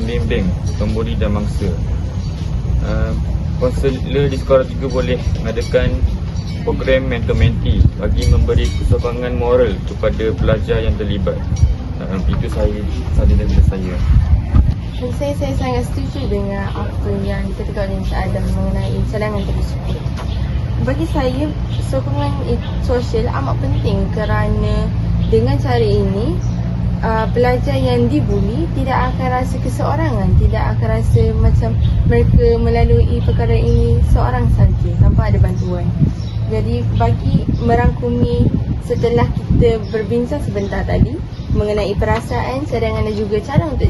membimbing, membuli dan mangsa. Kaunselor di sekolah juga boleh mengadakan program mentor-mentee bagi memberi kesokongan moral kepada pelajar yang terlibat. Itu sahaja daripada saya. Saya sangat setuju dengan apa yang dikatakan oleh Encik Adam mengenai cadangan tersebut. Bagi saya, sokongan sosial amat penting kerana dengan cara ini pelajar yang dibuli tidak akan rasa keseorangan, tidak akan rasa macam mereka melalui perkara ini seorang saja tanpa ada bantuan. Jadi bagi merangkumi setelah kita berbincang sebentar tadi mengenai perasaan, cadangan dan juga cara untuk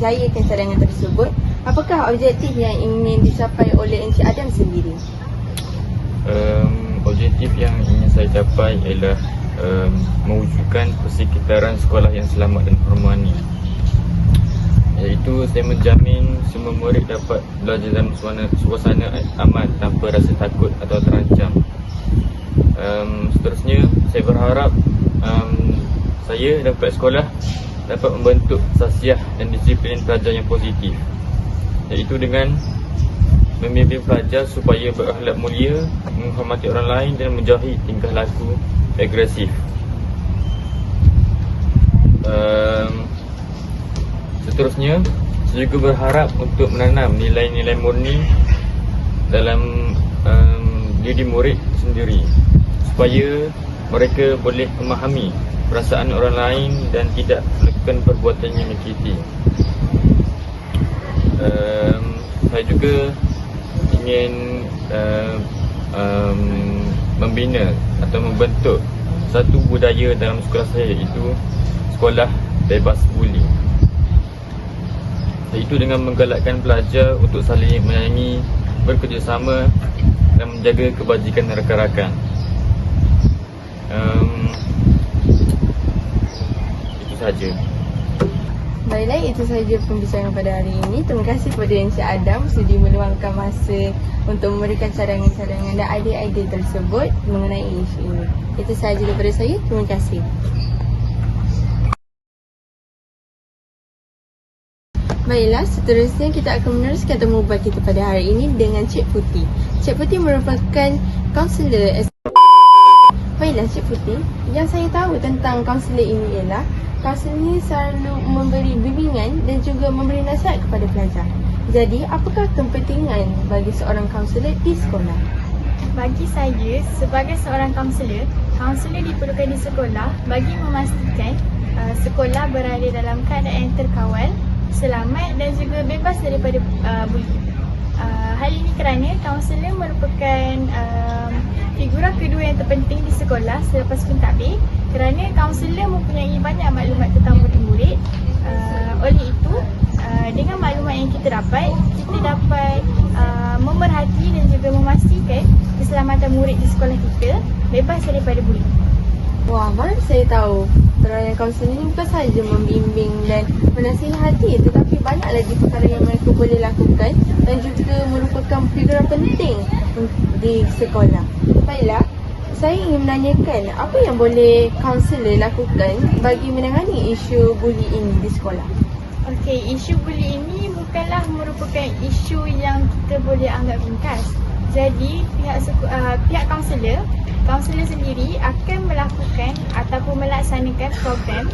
jayakan cadangan tersebut, apakah objektif yang ingin dicapai oleh Encik Adam sendiri? Objektif yang ingin saya capai ialah mewujudkan persekitaran sekolah yang selamat dan harmoni, iaitu saya menjamin semua murid dapat belajar dalam suasana aman tanpa rasa takut atau terancam. Seterusnya, saya berharap saya dan pihak sekolah dapat membentuk sasiah dan disiplin pelajar yang positif, iaitu dengan membimbing pelajar supaya berakhlak mulia, menghormati orang lain dan menjauhi tingkah laku agresif. Seterusnya, saya juga berharap untuk menanam nilai-nilai murni dalam diri murid sendiri supaya mereka boleh memahami perasaan orang lain dan tidak melakukan perbuatan yang menyakiti. Saya juga ingin membina atau membentuk satu budaya dalam sekolah saya, iaitu sekolah bebas buli, iaitu dengan menggalakkan pelajar untuk saling menyayangi, bekerjasama dan menjaga kebajikan rakan-rakan. Itu sahaja. Baiklah, itu sahaja pembicaraan pada hari ini. Terima kasih kepada Encik Adam sudi meluangkan masa untuk memberikan cadangan-cadangan dan idea-idea tersebut mengenai isu ini. Itu sahaja daripada saya. Terima kasih. Baiklah, seterusnya kita akan meneruskan temu bual kita pada hari ini dengan Cik Putih. Cik Putih merupakan kaunselor. Baiklah Cik Putih, yang saya tahu tentang kaunselor ini ialah kaunselor ini selalu memberi bimbingan dan juga memberi nasihat kepada pelajar. Jadi, apakah kepentingan bagi seorang kaunselor di sekolah? Bagi saya, sebagai seorang kaunselor diperlukan di sekolah bagi memastikan sekolah berada dalam keadaan terkawal, selamat dan juga bebas daripada bullying. Hal ini kerana kaunselor merupakan figura kedua yang terpenting di sekolah selepas pentadbir, kerana kaunselor mempunyai banyak maklumat tentang murid-murid. Oleh itu, dengan maklumat yang kita dapat dapat memerhati dan juga memastikan keselamatan murid di sekolah kita bebas daripada bullying. Wah, baru saya tahu peranan kaunselor ini bukan sahaja membimbing dan menasihati, tetapi banyak lagi perkara yang mereka boleh lakukan dan juga merupakan figura penting di sekolah. Baiklah, saya ingin menanyakan apa yang boleh kaunselor lakukan bagi menangani isu bullying ini di sekolah? Okey, isu bullying ini bukanlah merupakan isu yang kita boleh anggap ringkas. Jadi, pihak kaunselor sendiri akan melakukan ataupun melaksanakan program,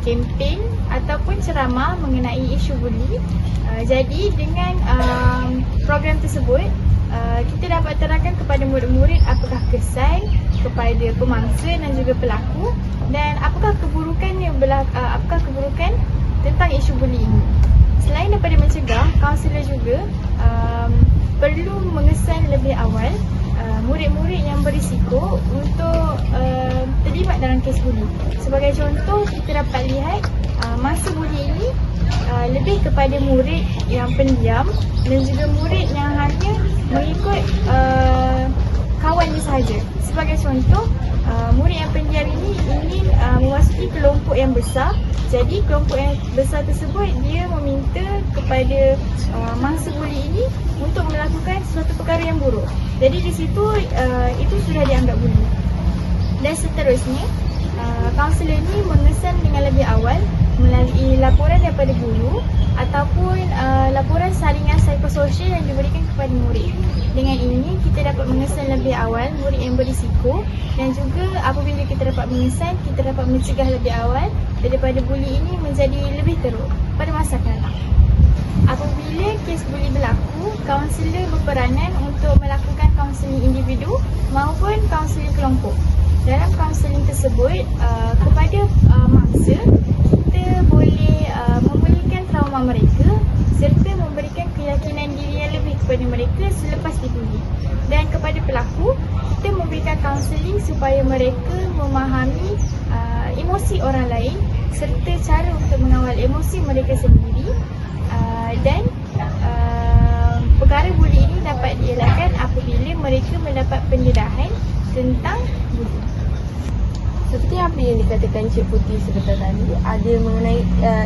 kempen ataupun ceramah mengenai isu bullying. Jadi dengan program tersebut, kita dapat terangkan kepada murid-murid apakah kesan kepada pemangsa dan juga pelaku dan apakah keburukan tentang isu bullying ini. Selain daripada mencegah, kaunselor juga perlu mengesan lebih awal murid-murid yang berisiko untuk terlibat dalam kes bullying. Sebagai contoh, kita dapat lihat masa bullying ini lebih kepada murid yang pendiam dan juga murid yang hanya mengikut kawannya sahaja. Sebagai contoh, murid yang pendiam ini ingin memasuki kelompok yang besar. Jadi kelompok yang besar tersebut dia meminta kepada mangsa bully ini untuk melakukan suatu perkara yang buruk. Jadi di situ itu sudah dianggap bully. Dan seterusnya, kaunselor ini mengesan dengan lebih awal melalui laporan daripada guru ataupun laporan saringan psikososial yang diberikan kepada murid. Dengan ini, kita dapat mengesan lebih awal murid yang berisiko, dan juga apabila kita dapat mengesan, kita dapat mencegah lebih awal daripada buli ini menjadi lebih teruk pada masa akan datang. Apabila kes buli berlaku, kaunselor berperanan untuk melakukan kaunseling individu maupun kaunseling kelompok. Dalam kaunseling tersebut, kepada mangsa, kita boleh memulihkan trauma mereka serta memberikan keyakinan diri yang lebih kepada mereka selepas dibuli. Dan kepada pelaku, kita memberikan kaunseling supaya mereka memahami emosi orang lain serta cara untuk mengawal emosi mereka sendiri, dan perkara buli ini dapat dielakkan apabila mereka mendapat pendedahan tentang buli. Seperti apa yang dikatakan Cik Putih sebentar tadi, ada mengenai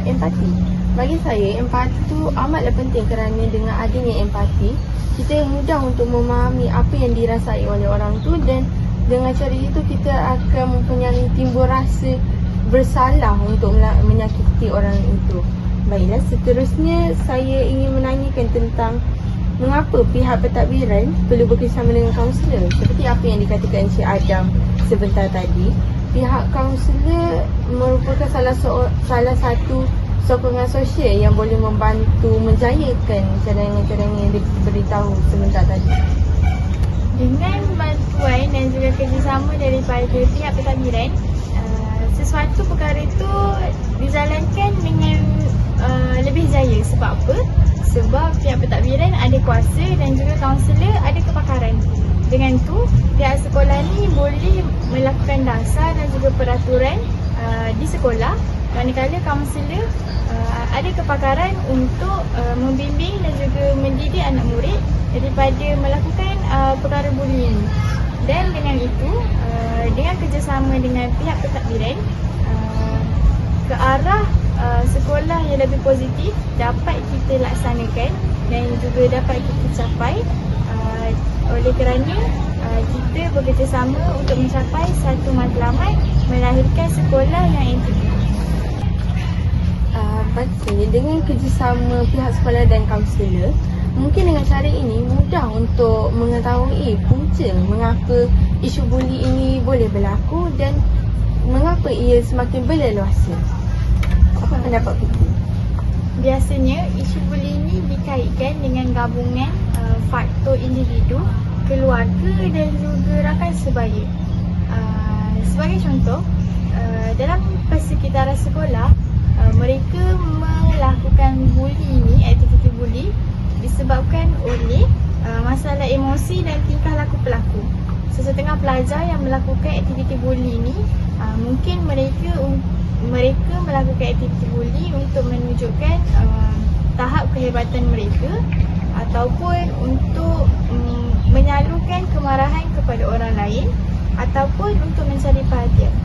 empati. Bagi saya, empati tu amatlah penting kerana dengan adanya empati, kita mudah untuk memahami apa yang dirasai oleh orang tu, dan dengan cara itu kita akan mempunyai timbul rasa bersalah untuk menyakiti orang itu. Baiklah, seterusnya saya ingin menanyakan tentang mengapa pihak pentadbiran perlu bekerjasama dengan kaunselor. Seperti apa yang dikatakan Cik Adam sebentar tadi, pihak kaunselor merupakan salah satu sokongan sosial yang boleh membantu menjayakan cadangan-cadangan yang diberitahu sebentar tadi. Dengan bantuan dan juga kerjasama daripada pihak pentadbiran, sesuatu perkara itu dijalankan dengan lebih jaya. Sebab apa? Sebab pihak pentadbiran ada kuasa dan juga kaunselor ada kepakaran. Dengan tu, pihak sekolah ni boleh melakukan dasar dan juga peraturan di sekolah, manakala kaunselor ada kepakaran untuk membimbing dan juga mendidik anak murid daripada melakukan perkara buli ini. Dan dengan itu, dengan kerjasama dengan pihak pentadbiran, ke arah sekolah yang lebih positif dapat kita laksanakan dan juga dapat kita capai. Oleh kerana kita bekerjasama untuk mencapai satu matlamat melahirkan sekolah yang integritas. Baiknya, dengan kerjasama pihak sekolah dan kaunselor, mungkin dengan cara ini mudah untuk mengetahui punca mengapa isu buli ini boleh berlaku dan mengapa ia semakin berleluasa. Apa pendapat kita? Biasanya isu buli ini dikaitkan dengan gabungan faktor individu, keluarga dan juga rakan sebaya. Sebagai contoh, dalam persekitaran sekolah, mereka melakukan buli ini, aktiviti buli, disebabkan oleh masalah emosi dan tingkah laku pelaku. Sesetengah pelajar yang melakukan aktiviti buli ini, mungkin mereka melakukan aktiviti buli untuk menunjukkan tahap kehebatan mereka ataupun untuk menyalurkan kemarahan kepada orang lain ataupun untuk mencari perhatian.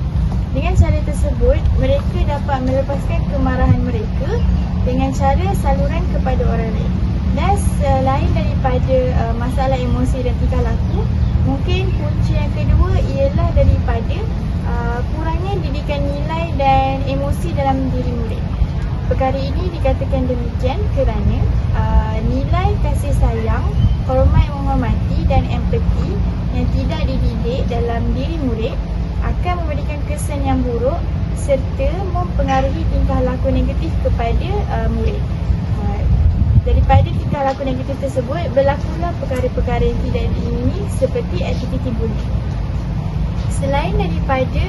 Dengan cara tersebut, mereka dapat melepaskan kemarahan mereka dengan cara saluran kepada orang lain. Dan selain daripada masalah emosi dan tingkah laku, mungkin punca yang kedua ialah daripada kurangnya didikan nilai dan emosi dalam diri murid. Perkara ini dikatakan demikian kerana nilai kasih sayang, hormat menghormati dan empati yang tidak dididik dalam diri murid akan memberikan kesan yang buruk serta mempengaruhi tingkah laku negatif kepada murid. Daripada tingkah laku negatif tersebut, berlakulah perkara-perkara yang tidak diingini seperti aktiviti buli. Selain daripada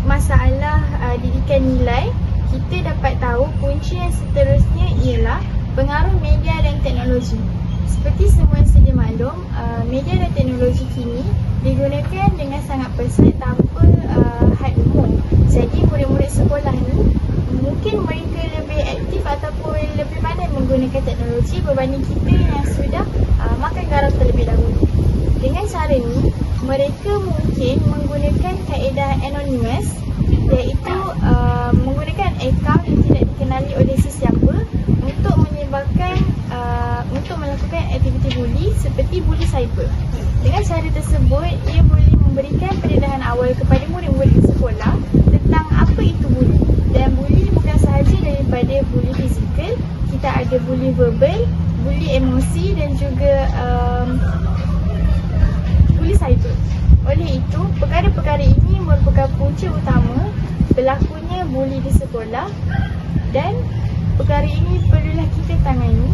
masalah didikan nilai, kita dapat tahu punca yang seterusnya ialah pengaruh media dan teknologi. Seperti semua sedia maklum, media dan teknologi kini digunakan dengan sangat pesat tanpa had umur. Jadi murid-murid sekolah ni mungkin mereka lebih aktif ataupun lebih pandai menggunakan teknologi berbanding kita yang sudah makan garam terlebih dahulu. Dengan cara ni, mereka mungkin menggunakan kaedah anonymous, iaitu menggunakan akaun yang tidak dikenali oleh sesiapa untuk menyebabkan untuk melakukan aktiviti buli seperti buli cyber. Dengan cara tersebut, ia boleh memberikan pendedahan awal kepada murid-murid sekolah tentang apa itu buli. Dan buli bukan sahaja daripada buli fizik. fizikal, kita ada bully verbal, bully emosi dan juga bully cyber. Oleh itu, perkara-perkara ini merupakan punca utama berlakunya bully di sekolah dan perkara ini perlulah kita tangani.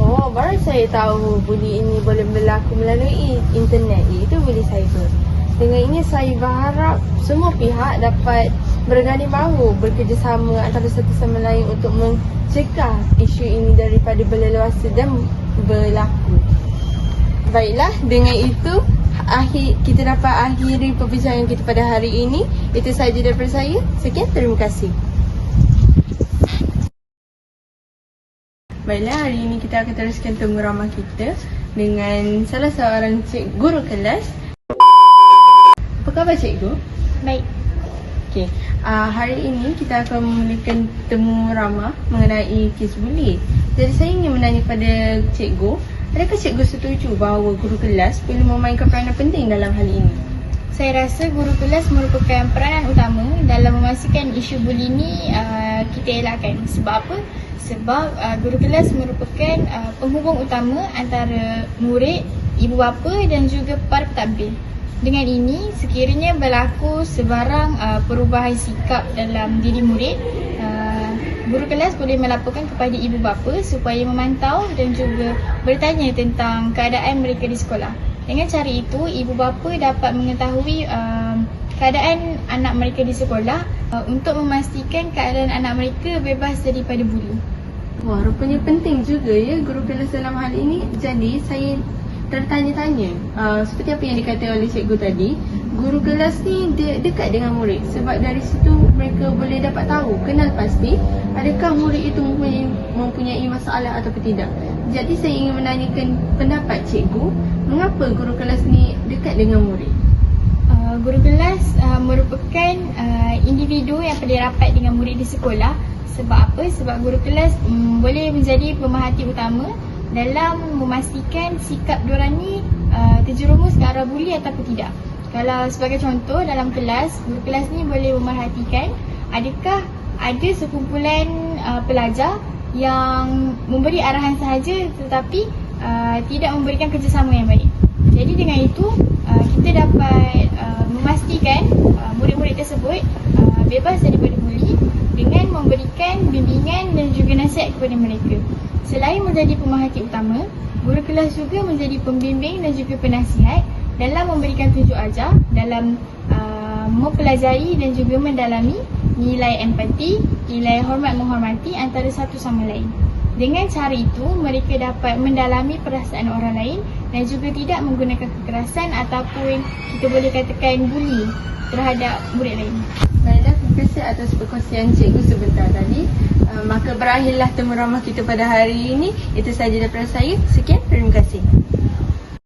Oh, baru saya tahu bully ini boleh berlaku melalui internet, iaitu bully cyber. Dengan ini saya berharap semua pihak dapat berganding bahu, bekerjasama antara satu sama lain untuk mencegah isu ini daripada berleluasa dan berlaku. Baiklah, dengan itu kita dapat akhiri perbincangan kita pada hari ini. Itu sahaja daripada saya. Sekian, terima kasih. Baiklah, hari ini kita akan teruskan temu ramah kita dengan salah seorang guru kelas. Apa khabar cikgu? Baik. Okey, hari ini kita akan memulakan temu ramah mengenai kes bully. Jadi saya ingin menanya kepada cikgu, adakah cikgu setuju bahawa guru kelas perlu memainkan peranan penting dalam hal ini? Saya rasa guru kelas merupakan peranan utama dalam memastikan isu bully ini kita elakkan. Sebab apa? Sebab guru kelas merupakan penghubung utama antara murid, ibu bapa dan juga para pentadbir. Dengan ini, sekiranya berlaku sebarang perubahan sikap dalam diri murid, guru kelas boleh melaporkan kepada ibu bapa supaya memantau dan juga bertanya tentang keadaan mereka di sekolah. Dengan cara itu, ibu bapa dapat mengetahui keadaan anak mereka di sekolah untuk memastikan keadaan anak mereka bebas daripada bully. Wah, rupanya penting juga ya guru kelas dalam hal ini. Jadi saya tertanya-tanya, seperti apa yang dikatakan oleh cikgu tadi, guru kelas ni dia dekat dengan murid. Sebab dari situ mereka boleh dapat tahu, kenal pasti adakah murid itu mempunyai masalah atau tidak. Jadi saya ingin menanyakan pendapat cikgu, mengapa guru kelas ni dekat dengan murid? Guru kelas merupakan individu yang paling rapat dengan murid di sekolah. Sebab apa? Sebab guru kelas boleh menjadi pemerhati utama dalam memastikan sikap diorang ni terjerumus ke arah bully ataupun tidak. Kalau sebagai contoh, dalam kelas, guru kelas ni boleh memerhatikan adakah ada sekumpulan pelajar yang memberi arahan sahaja tetapi tidak memberikan kerjasama yang baik. Jadi dengan itu, kita dapat memastikan murid-murid tersebut bebas daripada bully dengan memberikan bimbingan dan juga nasihat kepada mereka. Selain menjadi pemerhati utama, guru kelas juga menjadi pembimbing dan juga penasihat dalam memberikan tunjuk ajar dalam mempelajari dan juga mendalami nilai empati, nilai hormat menghormati antara satu sama lain. Dengan cara itu, mereka dapat mendalami perasaan orang lain dan juga tidak menggunakan kekerasan ataupun kita boleh katakan bully terhadap murid lain. Baiklah, terima kasih atas perkongsian cikgu sebentar tadi. Maka berakhirlah temu ramah kita pada hari ini. Itu sahaja daripada saya. Sekian, terima kasih.